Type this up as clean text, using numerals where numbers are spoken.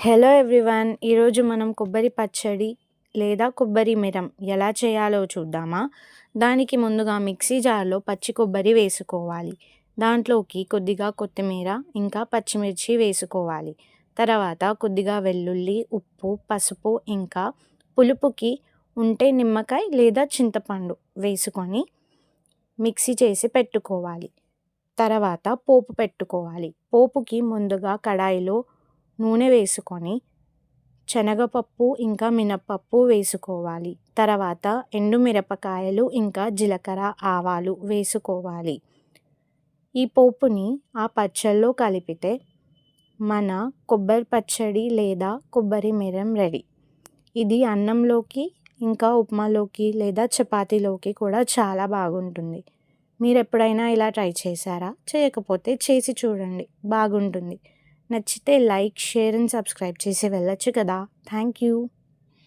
Hello everyone. ఈరోజు మనం కొబ్బరి పచ్చడి లేదా కొబ్బరి మిరం ఎలా చేయాలో చూద్దామా? దానికి ముందుగా మిక్సీ జార్లో పచ్చి కొబ్బరి వేసుకోవాలి. దాంట్లోకి కొద్దిగా కొత్తిమీర ఇంకా పచ్చిమిర్చి వేసుకోవాలి. తర్వాత కొద్దిగా వెల్లుల్లి, ఉప్పు, పసుపు ఇంకా పులుపుకి ఉంటే నిమ్మకాయ లేదా చింతపండు వేసుకొని మిక్సీ చేసి పెట్టుకోవాలి. తర్వాత పోపు పెట్టుకోవాలి. పోపుకి ముందుగా కడాయిలో నూనె వేసుకొని శనగపప్పు ఇంకా మినప్పప్పు వేసుకోవాలి. తర్వాత ఎండుమిరపకాయలు ఇంకా జీలకర్ర, ఆవాలు వేసుకోవాలి. ఈ పోపుని ఆ పచ్చళ్ళలో కలిపితే మన కొబ్బరి పచ్చడి లేదా కొబ్బరి మిరం రెడీ. ఇది అన్నంలోకి ఇంకా ఉప్మాలోకి లేదా చపాతీలోకి కూడా చాలా బాగుంటుంది. మీరు ఎప్పుడైనా ఇలా ట్రై చేశారా? చేయకపోతే చేసి చూడండి, బాగుంటుంది. నచ్చితే లైక్, షేర్ అండ్ సబ్స్క్రైబ్ చేసి వెళ్ళొచ్చు కదా. Thank you.